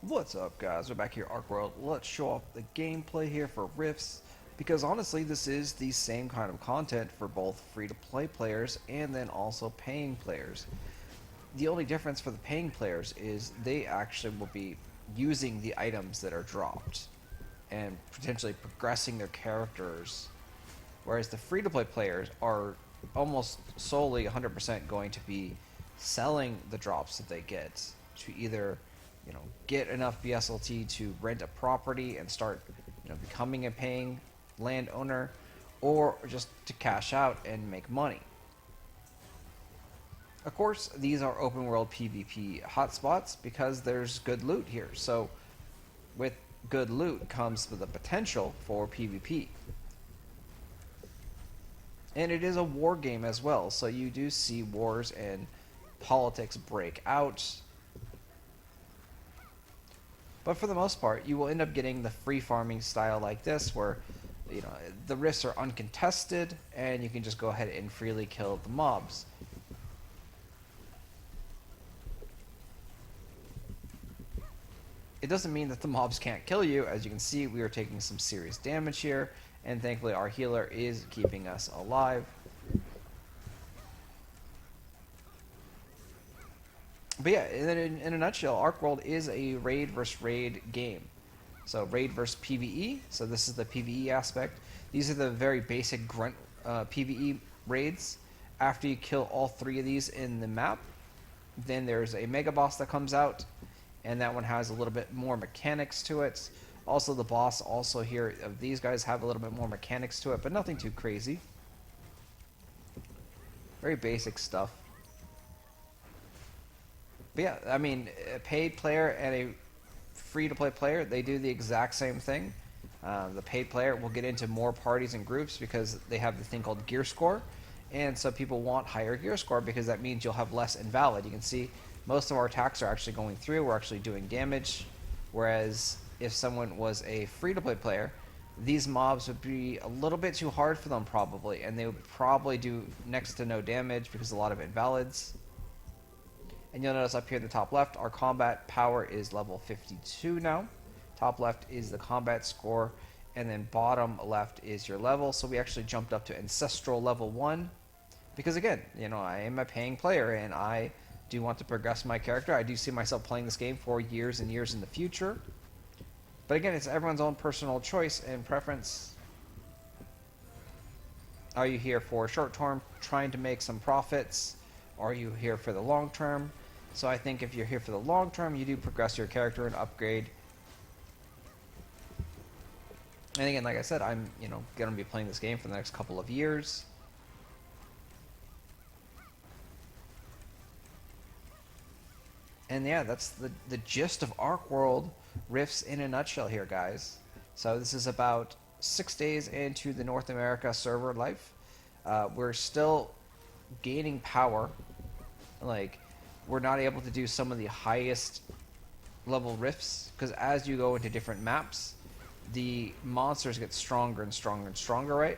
What's up, guys? We're back here at Archeworld. Let's show off the gameplay here for Rifts, because honestly this is the same kind of content for both free-to-play players and then also paying players. The only difference for the paying players is they actually will be using the items that are dropped and potentially progressing their characters, whereas the free-to-play players are almost solely 100% going to be selling the drops that they get to either get enough BSLT to rent a property and start becoming a paying landowner, or just to cash out and make money. Of course, these are open world PvP hotspots because there's good loot here. So with good loot comes the potential for PvP. And it is a war game as well, so you do see wars and politics break out. But for the most part, you will end up getting the free farming style like this, where the rifts are uncontested and you can just go ahead and freely kill the mobs. It doesn't mean that the mobs can't kill you. As you can see, we are taking some serious damage here, and thankfully our healer is keeping us alive. But yeah, in a nutshell, Archeworld is a raid versus raid game. So raid versus PvE. So this is the PvE aspect. These are the very basic grunt PvE raids. After you kill all three of these in the map, then there's a mega boss that comes out, and that one has a little bit more mechanics to it. Also, the boss also here of these guys have a little bit more mechanics to it, but nothing too crazy. Very basic stuff. But yeah, I mean, a paid player and a free-to-play player, they do the exact same thing. The paid player will get into more parties and groups because they have the thing called gear score, and so people want higher gear score because that means you'll have less invalid. You can see most of our attacks are actually going through, we're actually doing damage, whereas if someone was a free-to-play player, these mobs would be a little bit too hard for them probably, and they would probably do next to no damage because a lot of invalids. And you'll notice up here in the top left, our combat power is level 52 now. Top left is the combat score, and then bottom left is your level. So we actually jumped up to ancestral level 1. Because again, I am a paying player, and I do want to progress my character. I do see myself playing this game for years and years in the future. But again, it's everyone's own personal choice and preference. Are you here for short term, trying to make some profits? Are you here for the long term? So I think if you're here for the long term, you do progress your character and upgrade. And again, like I said, I'm going to be playing this game for the next couple of years. And yeah, that's the gist of Archeworld Rifts in a nutshell here, guys. So this is about 6 days into the North America server life. We're still gaining power. Like, we're not able to do some of the highest level rifts because as you go into different maps, the monsters get stronger and stronger and stronger, right?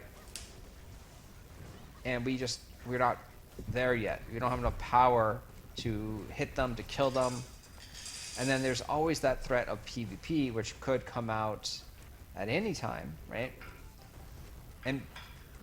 And we're not there yet. We don't have enough power to hit them, to kill them. And then there's always that threat of PvP, which could come out at any time, right? And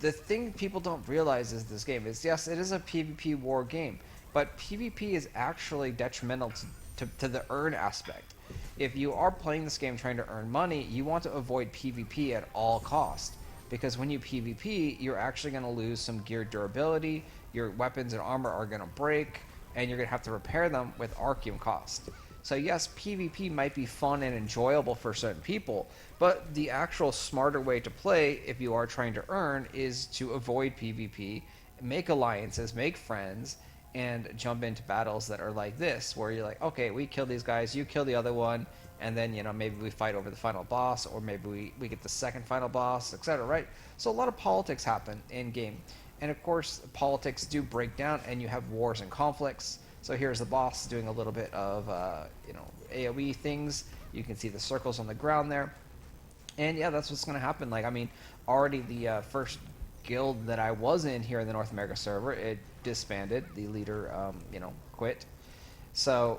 the thing people don't realize is this game is, yes, it is a PvP war game, but PvP is actually detrimental to the earn aspect. If you are playing this game trying to earn money, you want to avoid PvP at all costs. Because when you PvP, you're actually going to lose some gear durability, your weapons and armor are going to break, and you're going to have to repair them with Archeum cost. So yes, PvP might be fun and enjoyable for certain people, but the actual smarter way to play, if you are trying to earn, is to avoid PvP, make alliances, make friends, and jump into battles that are like this, where you're like, okay, we kill these guys, you kill the other one, and then maybe we fight over the final boss, or maybe we get the second final boss, etc., right? So a lot of politics happen in game, and of course politics do break down and you have wars and conflicts. So here's the boss doing a little bit of AoE things. You can see the circles on the ground there, and yeah, that's what's going to happen. Like, I mean, already the first guild that I was in here in the North America server, it disbanded. The leader quit. So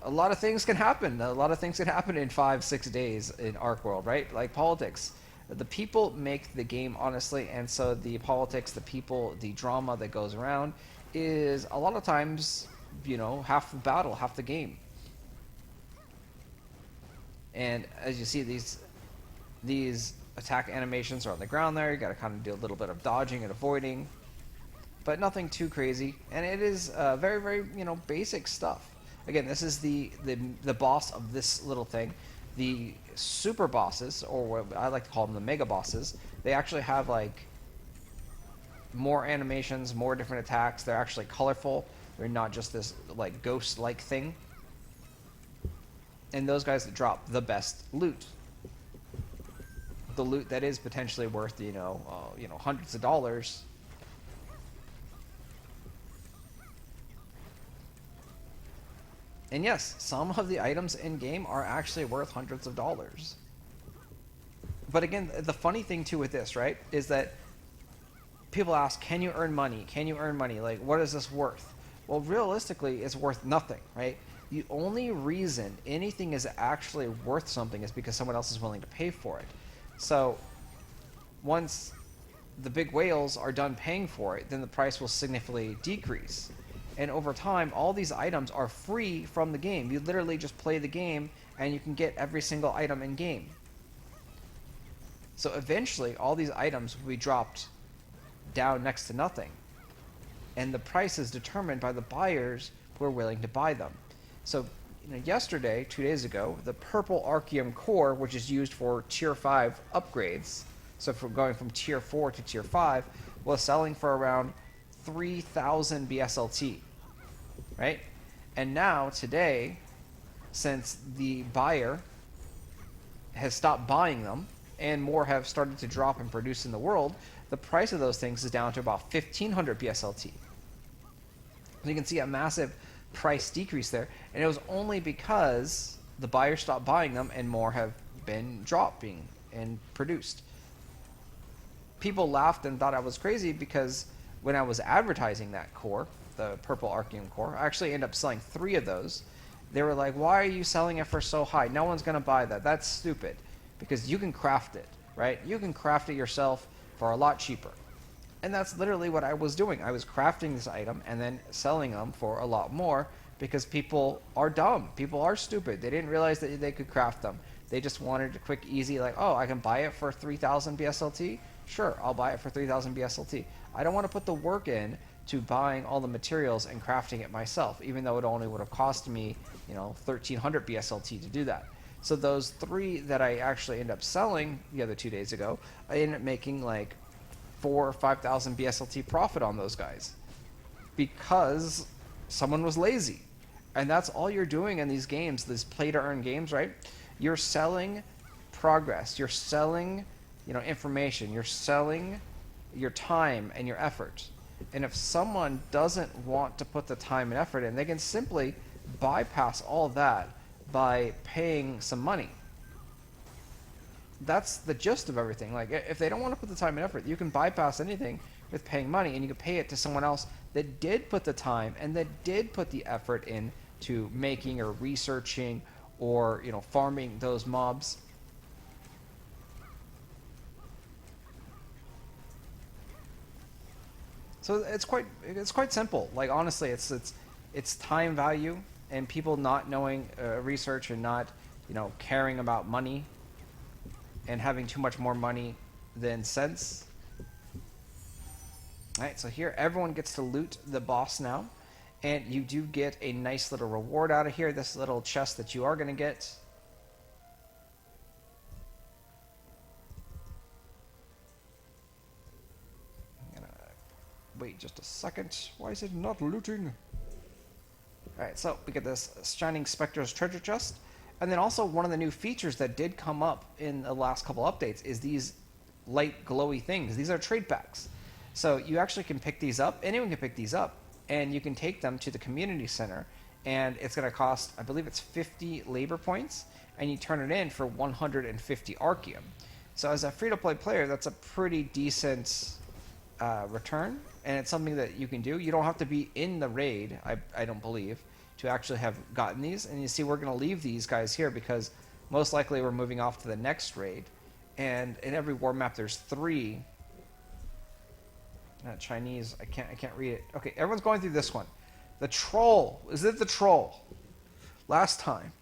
a lot of things can happen. A lot of things can happen in 5-6 days in Archeworld, right? Like politics. The people make the game, honestly, and so the politics, the people, the drama that goes around is a lot of times, you know, half the battle, half the game. And as you see, these attack animations are on the ground there. You got to kind of do a little bit of dodging and avoiding, but nothing too crazy. And it is very, very, you know, basic stuff. Again, this is the boss of this little thing. The super bosses, or what I like to call them the mega bosses, they actually have like more animations, more different attacks. They're actually colorful. They're not just this like ghost-like thing. And those guys that drop the best loot, the loot that is potentially worth hundreds of dollars. And yes, some of the items in game are actually worth hundreds of dollars. But again, the funny thing too with this, right, is that people ask, can you earn money? Can you earn money? Like, what is this worth? Well, realistically, it's worth nothing, right? The only reason anything is actually worth something is because someone else is willing to pay for it. So once the big whales are done paying for it, then the price will significantly decrease. And over time, all these items are free from the game. You literally just play the game and you can get every single item in game. So eventually, all these items will be dropped down next to nothing. And the price is determined by the buyers who are willing to buy them. So, yesterday, 2 days ago, the purple Archeum core, which is used for tier 5 upgrades, so for going from tier 4 to tier 5, was selling for around 3,000 BSLT, right? And now, today, since the buyer has stopped buying them, and more have started to drop and produce in the world, the price of those things is down to about 1,500 BSLT. So you can see a massive price decrease there, and it was only because the buyer stopped buying them and more have been dropping and produced. People laughed and thought I was crazy because when I was advertising that core, the purple Archeum core, I actually ended up selling 3 of those. They were like, why are you selling it for so high? No one's going to buy that. That's stupid. Because you can craft it, right? You can craft it yourself for a lot cheaper. And that's literally what I was doing. I was crafting this item and then selling them for a lot more because people are dumb. People are stupid. They didn't realize that they could craft them. They just wanted a quick, easy, like, oh, I can buy it for 3,000 BSLT? Sure, I'll buy it for 3,000 BSLT. I don't want to put the work in to buying all the materials and crafting it myself, even though it only would have cost me, 1,300 BSLT to do that. So those 3 that I actually ended up selling the other 2 days ago, I ended up making like 4,000 or 5,000 BSLT profit on those guys because someone was lazy. And that's all you're doing in these games, these play-to-earn games, right? You're selling progress. You're selling, information. You're selling your time and your effort. And if someone doesn't want to put the time and effort in, they can simply bypass all that by paying some money. That's the gist of everything. Like, if they don't want to put the time and effort, you can bypass anything with paying money, and you can pay it to someone else that did put the time and that did put the effort in to making or researching or farming those mobs. So it's quite simple. Like, honestly, it's time value and people not knowing research and not caring about money and having too much more money than sense. Alright, so here everyone gets to loot the boss now, and you do get a nice little reward out of here, this little chest that you are going to get. I'm going to wait just a second. Why is it not looting? Alright, so we get this Shining Spectre's treasure chest. And then also one of the new features that did come up in the last couple updates is these light glowy things. These are trade packs. So you actually can pick these up. Anyone can pick these up. And you can take them to the community center. And it's going to cost, I believe it's 50 labor points. And you turn it in for 150 Archeum. So as a free-to-play player, that's a pretty decent return. And it's something that you can do. You don't have to be in the raid, I don't believe, to actually have gotten these. And you see we're going to leave these guys here because most likely we're moving off to the next raid. And in every war map there's 3. Chinese, I can't read it. Okay, everyone's going through this one. The troll. Is it the troll? Last time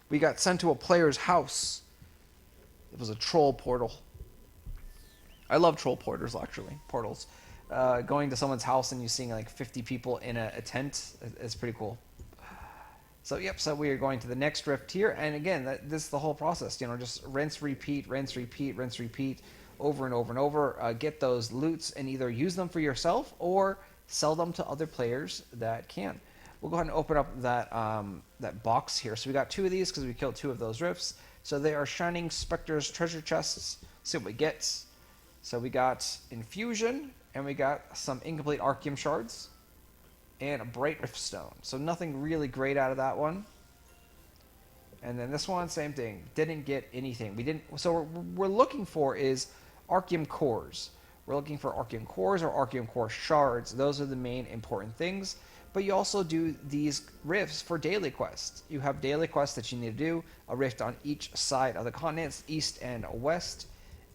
we got sent to a player's house. It was a troll portal. I love troll portals, actually. Portals. Going to someone's house and you seeing like 50 people in a tent is pretty cool. So yep, so we are going to the next rift here, and again, this is the whole process. You know, just rinse, repeat, rinse, repeat, rinse, repeat, over and over and over. Get those loots and either use them for yourself or sell them to other players that can. We'll go ahead and open up that box here. So we got 2 of these because we killed 2 of those rifts. So they are Shining Spectre's treasure chests. See what we get. So we got Infusion, and we got some incomplete Archeum shards, and a Bright Rift Stone. So nothing really great out of that one. And then this one, same thing. Didn't get anything. We didn't. So what we're looking for is Archeum cores. We're looking for Archeum cores or Archeum core shards. Those are the main important things. But you also do these rifts for daily quests. You have daily quests that you need to do. A rift on each side of the continents, east and west.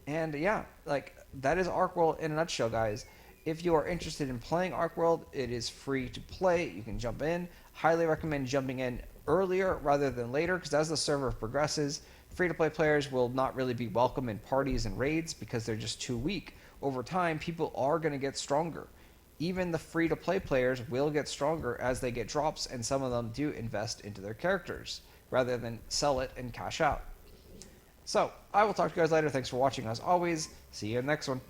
And yeah, like that is Archeworld in a nutshell, guys. If you are interested in playing Archeworld, it is free to play. You can jump in. Highly recommend jumping in earlier rather than later, because as the server progresses, free-to-play players will not really be welcome in parties and raids because they're just too weak. Over time, people are going to get stronger. Even the free-to-play players will get stronger as they get drops, and some of them do invest into their characters rather than sell it and cash out. So, I will talk to you guys later. Thanks for watching as always. See you in the next one.